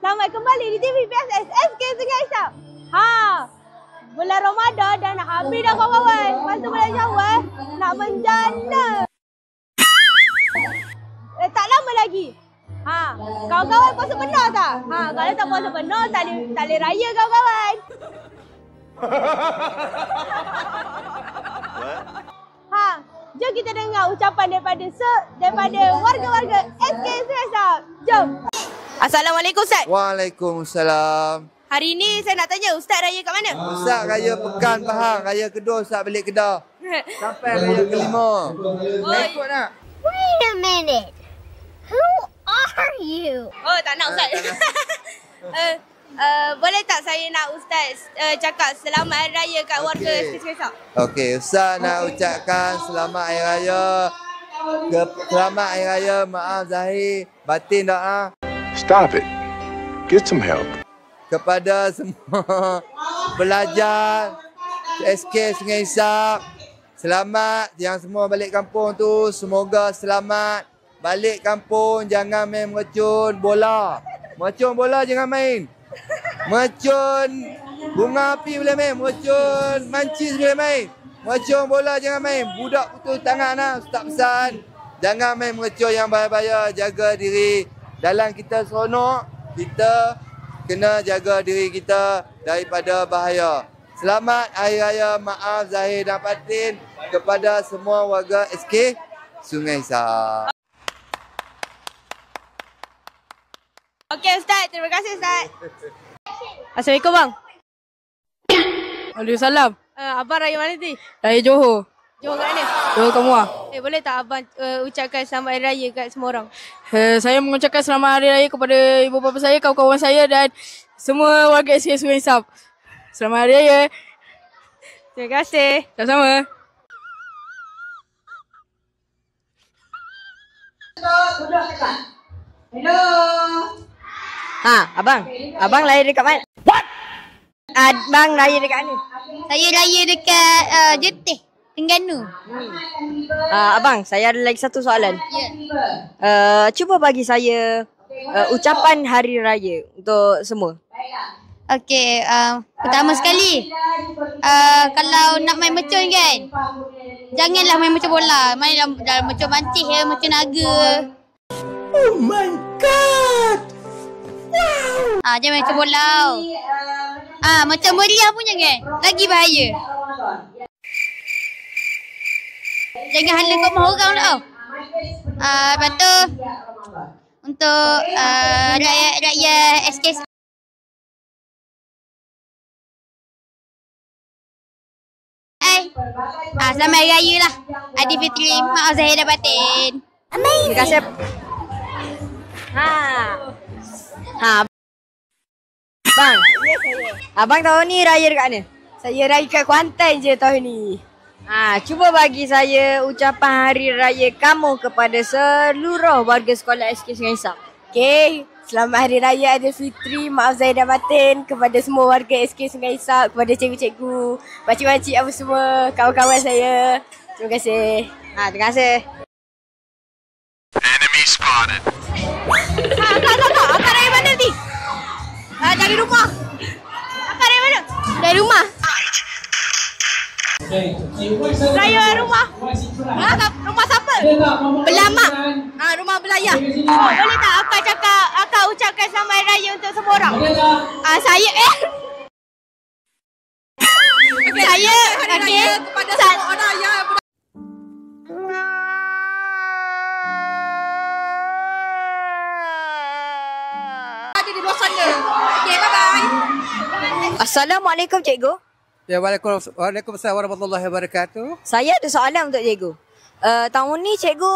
Selamat kembali di TV PSS SK Sungai Isap. Bulan Ramadan dah nak habis dah kawan-kawan. Lepas tu bulan Syawal nak menjana. Tak lama lagi. Kawan-kawan puasa penuh tak? Kalau tak puasa penuh tak boleh raya kawan-kawan. Jom kita dengar ucapan daripada warga-warga SK Sungai Isap. Jom. Assalamualaikum Ustaz. Waalaikumsalam. Hari ni saya nak tanya Ustaz raya kat mana? Ustaz raya Pekan Pahang, raya kedua Ustaz balik Kedah. Sampai raya kelima. Ikut nak? Wait a minute. Who are you? Oh, tak nak Ustaz. Boleh tak saya nak Ustaz cakap selamat hari raya kat warga SK Sungai Isap? Okey, Ustaz nak ucapkan selamat hari raya. Selamat hari raya, maaf Zahir, batin doa. Stop it. Get some help. Kepada semua pelajar SK Sungai Isap, selamat yang semua balik kampung tu, semoga selamat balik kampung, jangan main mercun bola. Mercun bola jangan main. Mercun bunga api boleh main, mercun mancis boleh main. Mercun bola jangan main. Budak putus tangan lah, Ustaz pesan. Jangan main mercun yang bahaya-bahaya, jaga diri. Dalam kita seronok, kita kena jaga diri kita daripada bahaya. Selamat Hari Raya, maaf Zahir dan Fatin kepada semua warga SK Sungai Isap. Okey Ustaz, terima kasih Ustaz. Assalamualaikum bang. Waalaikumsalam. Abang raya mana ni? Raya Johor. Johor kat mana? Johor Kamuah. Boleh tak abang ucapkan selamat hari raya kat semua orang? Saya mengucapkan selamat hari raya kepada ibu bapa saya, kawan-kawan saya dan semua warga SK Sungai Isap. Selamat hari raya. Terima kasih. Sama-sama. Hello. Abang raya dekat mana? What? Abang raya dekat mana? Saya raya dekat Jetih, Terengganu. Abang, saya ada lagi satu soalan. Ya. Cuba bagi saya ucapan hari raya untuk semua. Okey, pertama sekali, kalau nak main mercun kan, janganlah main mercun bola. Main dalam mercun mancih ya, mercun naga. Oh my god. Wow. Jangan main mercun bola. Macam meriah pun jangan. Lagi bahaya. Jangan hala kat rumah orang tau. Lepas tu, untuk rakyat SK selamat hari raya lah. Aidilfitri, maaf Zahir dan Batin. Terima kasih. Bang. Abang tahun ni raya dekat mana? Saya raya kat Kuantan je tahun ni. Cuba bagi saya ucapan hari raya kamu kepada seluruh warga sekolah SK Sungai Isap. Okey, selamat hari raya Aidilfitri, maaf Zahir dan Batin kepada semua warga SK Sungai Isap, kepada cikgu-cikgu, makcik-makcik apa semua, kawan-kawan saya. Terima kasih. Terima kasih. Enemy spotted. Kak, akak raya mana ni? Dari rumah. Akak raya mana? Dari rumah. Raya rumah. Rumah siapa? Belamak. Rumah belayah. Boleh tak akak ucapkan selamat hari raya untuk semua orang? Saya saya okey kepada semua orang yang ada di luar sana. Okey, bye-bye. Assalamualaikum cikgu. Ya, Waalaikumsalam warahmatullahi wabarakatuh. Saya ada soalan untuk cikgu. Tahun ni cikgu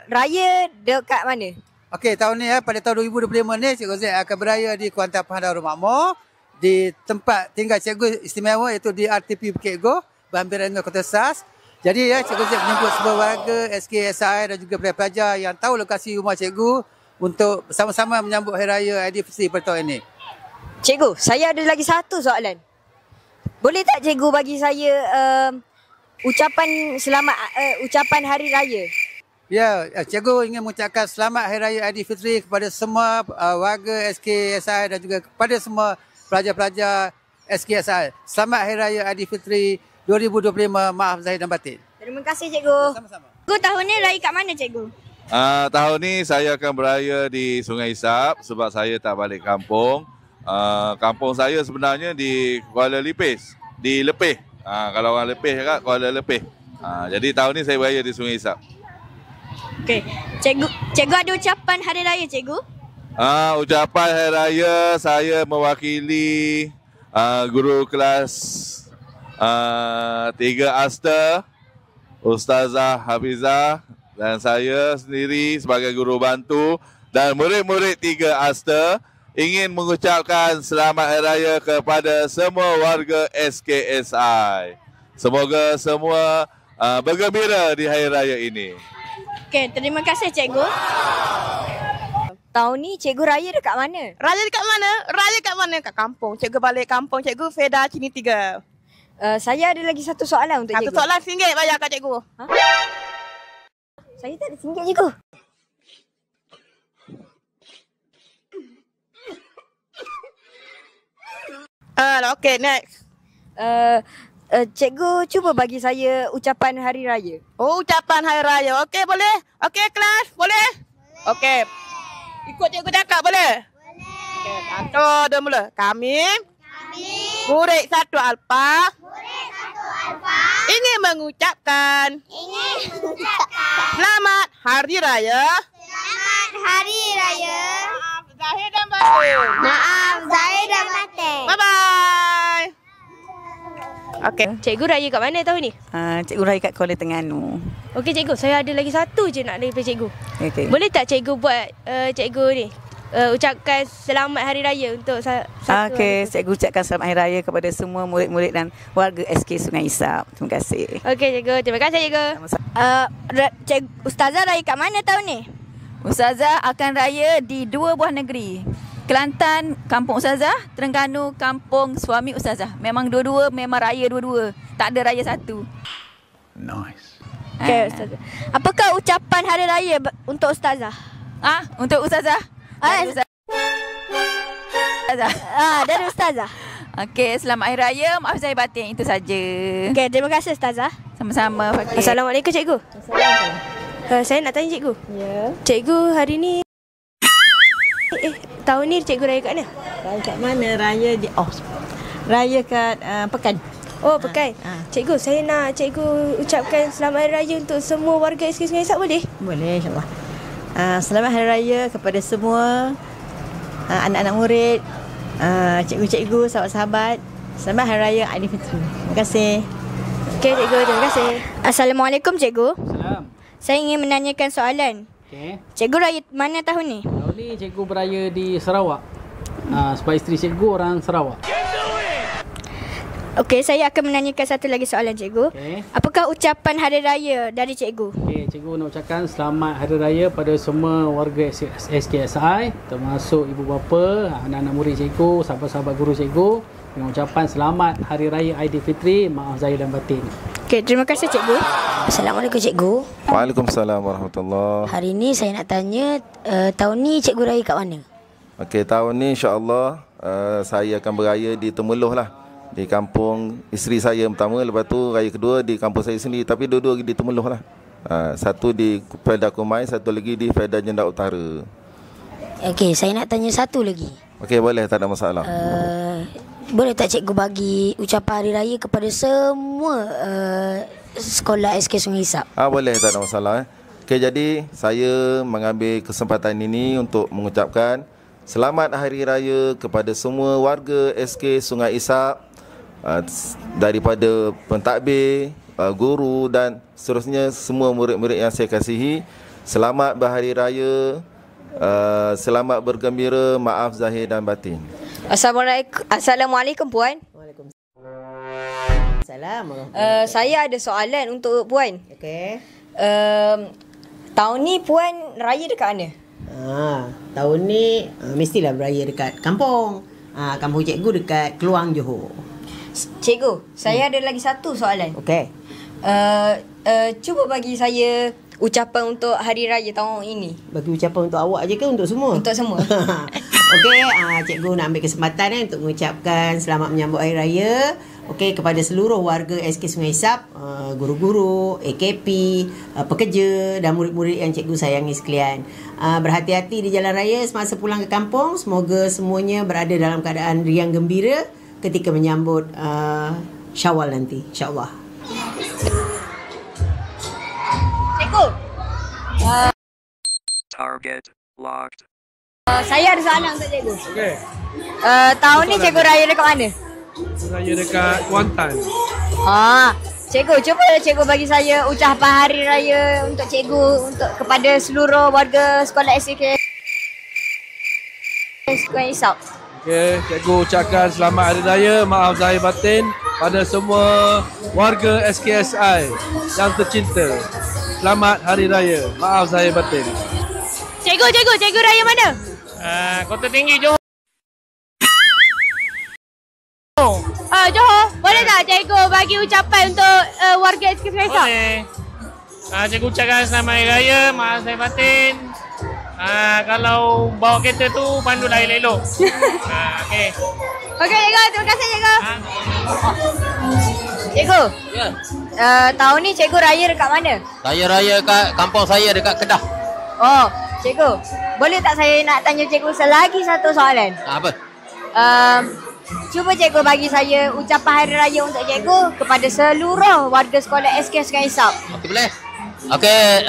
raya dekat mana? Okey, tahun ni pada tahun 2025 ni Cikgu Zaid akan beraya di Kuantan Pahang Darul Makmur, di tempat tinggal cikgu istimewa iaitu di RTP Bukit Go, Berhampiran dengan Kota Sas. Jadi Cikgu Zaid menyebut semua warga SKSI dan juga pelajar yang tahu lokasi rumah cikgu untuk bersama-sama menyambut Hari Raya Aidilfitri pada tahun ini. Cikgu, saya ada lagi satu soalan. Boleh tak cikgu bagi saya ucapan hari raya Ya, cikgu ingin mengucapkan selamat Hari Raya Aidilfitri kepada semua warga SKSI dan juga kepada semua pelajar-pelajar SKSI. Selamat Hari Raya Aidilfitri 2025. Maaf zahir dan batin. Terima kasih cikgu. Sama-sama. Cikgu tahun ni raya kat mana cikgu? Tahun ni saya akan beraya di Sungai Isap sebab saya tak balik kampung. Kampung saya sebenarnya di Kuala Lipis, di Lepeh. Kalau orang Lepeh cakap Kuala Lepeh. Jadi tahun ni saya beraya di Sungai Isap. Okey. Cikgu ada ucapan hari raya cikgu? Ucapan Hari Raya saya mewakili guru kelas 3 Asta, Ustazah Hafizah dan saya sendiri sebagai guru bantu dan murid-murid 3 Asta ingin mengucapkan selamat Hari Raya kepada semua warga SKSI. Semoga semua bergembira di Hari Raya ini. Okey, terima kasih cikgu. Tahun ni cikgu raya dekat mana? Raya dekat mana? Raya kat mana? Kat kampung. Cikgu balik kampung. Cikgu Feda Cini 3. Saya ada lagi satu soalan untuk cikgu. Satu soalan RM1 bayar kat cikgu. Saya tak ada RM1 cikgu. Okay, next. Cikgu cuba bagi saya ucapan hari raya. Oh, ucapan Hari Raya. Okey, boleh? Okey, kelas? Boleh? Okey. Ikut cikgu cakap, boleh? Boleh. Okey, satu, dua mula. Kami murid 1 Alpha ingin mengucapkan selamat Hari Raya. Selamat Hari Raya. Maaf zahir dan batin. Maaf zahir dan batin. Bye-bye. Okey. Cikgu raya kat mana tahun ni? Cikgu raya kat Kuala Terengganu. Okey cikgu, saya ada lagi satu je nak daripada cikgu. Okey. Boleh tak cikgu buat cikgu ni ucapkan selamat hari raya untuk satu Okey, hari tu? cikgu ucapkan selamat hari raya kepada semua murid-murid dan warga SK Sungai Isap. Terima kasih. Okey cikgu, terima kasih cikgu. Ustazah raya kat mana tahun ni? Ustazah akan raya di 2 buah negeri. Kelantan, kampung Ustazah. Terengganu, kampung suami Ustazah. Memang dua-dua, memang raya dua-dua. Tak ada raya satu. Nice. Okey ustazah. Apakah ucapan hari raya untuk ustazah? Untuk Ustazah? Dari Ustazah. Dari ustazah. Okey, selamat hari raya. Maaf zahir batin. Itu saja. Okey, terima kasih ustazah. Sama-sama. Fakir. Assalamualaikum cikgu. Saya nak tanya cikgu. Ya. Cikgu hari ni tahun ni cikgu raya kat mana? Raya kat mana? Raya di raya kat Pekan. Oh, Pekan. Cikgu, saya nak cikgu ucapkan selamat hari raya untuk semua warga SK Sungai Isap boleh? Boleh, insyaAllah. Selamat Hari Raya kepada semua anak-anak murid, cikgu-cikgu, sahabat-sahabat. Selamat Hari Raya Aidilfitri. Terima kasih. Okey cikgu, terima kasih. Assalamualaikum cikgu. Salam. Saya ingin menanyakan soalan. Okey. Cikgu raya mana tahun ni? Tahun ni cikgu beraya di Sarawak. Sebab isteri cikgu orang Sarawak. Okey, saya akan menanyakan satu lagi soalan cikgu. Okey. Apakah ucapan hari raya dari cikgu? Okey, cikgu nak ucapkan selamat Hari Raya pada semua warga SKSI, termasuk ibu bapa, anak-anak murid cikgu, sahabat-sahabat guru cikgu, dengan ucapan selamat Hari Raya Aidilfitri, maaf zahir dan batin. Okey, terima kasih cikgu. Assalamualaikum cikgu. Waalaikumsalam warahmatullahi. Hari ni saya nak tanya, tahun ni cikgu raya kat mana? Okey, tahun ni insya-Allah saya akan beraya di Temeloh lah. Di kampung isteri saya yang pertama, lepas tu raya kedua di kampung saya sendiri, tapi dua-dua di Temeloh lah. Satu di Felda Kumai, satu lagi di Felda Jendak Utara. Okey, saya nak tanya satu lagi. Okey, boleh, tak ada masalah. Boleh tak cikgu bagi ucapan hari raya kepada semua sekolah SK Sungai Isap? Boleh, tak ada masalah. Okey, jadi saya mengambil kesempatan ini untuk mengucapkan selamat Hari Raya kepada semua warga SK Sungai Isap, daripada pentadbir, guru dan seterusnya semua murid-murid yang saya kasihi. Selamat berhari raya, selamat bergembira, maaf zahir dan batin. Assalamualaikum puan. Salam. Saya ada soalan untuk puan. Okey. Tahun ni puan raya dekat mana? Tahun ni mestilah beraya dekat kampung. Kampung cikgu dekat Keluang, Johor. Cikgu, saya ada lagi satu soalan. Okey. Cuba bagi saya ucapan untuk Hari Raya tahun ini. Bagi ucapan untuk awak je ke untuk semua? Untuk semua. Okey, cikgu nak ambil kesempatan untuk mengucapkan selamat menyambut Hari Raya. Okey, kepada seluruh warga SK Sungai Isap, guru-guru, AKP, pekerja dan murid-murid yang cikgu sayangi sekalian. Berhati-hati di jalan raya semasa pulang ke kampung. Semoga semuanya berada dalam keadaan riang gembira ketika menyambut Syawal nanti, insya-Allah. Cikgu. Target locked. Saya ada soalan untuk cikgu. Okey. Tahun ni cikgu raya dekat mana? Raya dekat Kuantan. Cikgu, cuba cikgu bagi saya ucapan Hari Raya untuk cikgu untuk kepada seluruh warga sekolah SK Sungai Isap. Okey, cikgu ucapkan selamat Hari Raya, maaf zahir batin pada semua warga SKSI yang tercinta. Selamat Hari Raya, maaf zahir batin. Cikgu raya mana? Kota Tinggi Johor. Johor. Boleh tak cikgu bagi ucapan untuk warga SK Sungai Isap? Boleh. Cikgu ucapkan selamat Hari Raya, maaf zahir batin. Kalau bawa kereta tu pandulah elok-elok. Okey. Okey cikgu, terima kasih cikgu. Cikgu. Ya. Tahun ni cikgu raya dekat mana? Saya raya kat kampung saya dekat Kedah. Oh, cikgu. Boleh tak saya nak tanya cikgu selagi satu soalan? Apa? Cuba cikgu bagi saya ucapan Hari Raya untuk cikgu kepada seluruh warga sekolah SK Sungai Isap. Okey, boleh? Okey,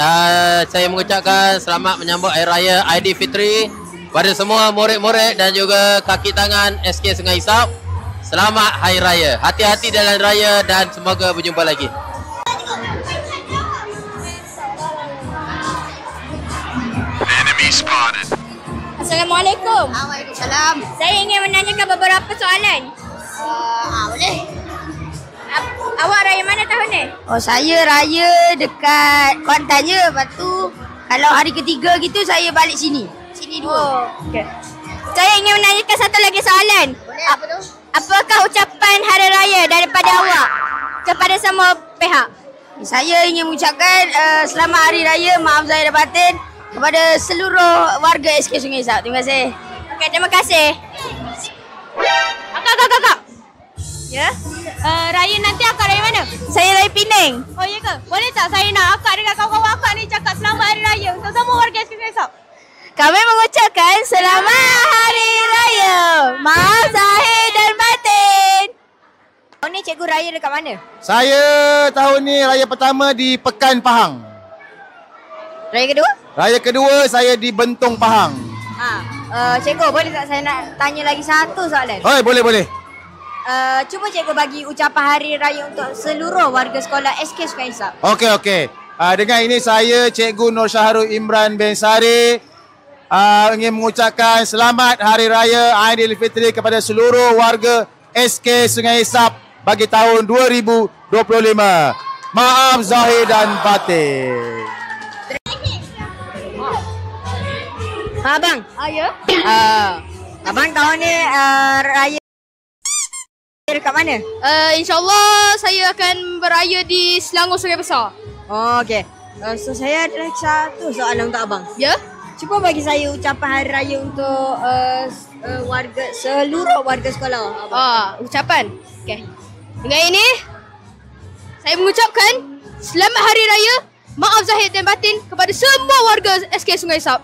saya mengucapkan selamat menyambut Hari Raya Aidilfitri pada semua murid-murid dan juga kaki tangan SK Sungai Isap. Selamat Hari Raya. Hati-hati dalam raya dan semoga berjumpa lagi. Enemy spotted. Assalamualaikum. Waalaikumsalam. Saya ingin menanyakan beberapa soalan. Boleh. Awak raya mana tahun ni? Oh, saya raya dekat Kuantan je. Lepas tu kalau hari ketiga gitu saya balik sini. Sini dua. Okay. Saya ingin menanyakan satu lagi soalan. Boleh, apa tu? Apakah ucapan Hari Raya daripada awak kepada semua pihak? Saya ingin mengucapkan selamat Hari Raya, maaf zahir batin kepada seluruh warga SK Sungai Isap. Terima kasih. Okey, terima kasih. Kakak. Ya? Raya nanti akak raya mana? Saya raya Penang. Oh ya ke? Boleh tak saya nak akak dengan kawan-kawan akak ni cakap selamat Hari Raya untuk semua warga SK Sungai Isap? Kami mengucapkan selamat Hari Raya, maaf zahir dan batin. Tahun ni cikgu raya dekat mana? Saya tahun ni raya pertama di Pekan Pahang. Raya kedua? Raya kedua saya di Bentong Pahang. Cikgu, boleh tak saya nak tanya lagi satu soalan? Oh, boleh. Cuba cikgu bagi ucapan Hari Raya untuk seluruh warga sekolah SK Sungai Isap. Okey. Dengan ini saya Cikgu Nur Syahrul Imran bin Sari ingin mengucapkan selamat Hari Raya Aidilfitri kepada seluruh warga SK Sungai Isap bagi tahun 2025. Maaf zahir dan batin. Abang. Ya? Abang tahun ni raya dekat mana? InsyaAllah saya akan beraya di Selangor Sungai Besar. Oh, okey. So saya ada satu soalan untuk abang. Ya? Cuba bagi saya ucapan Hari Raya untuk seluruh warga sekolah. Ucapan. Okey. Dengan ini saya mengucapkan selamat Hari Raya, maaf zahir dan batin kepada semua warga SK Sungai Isap.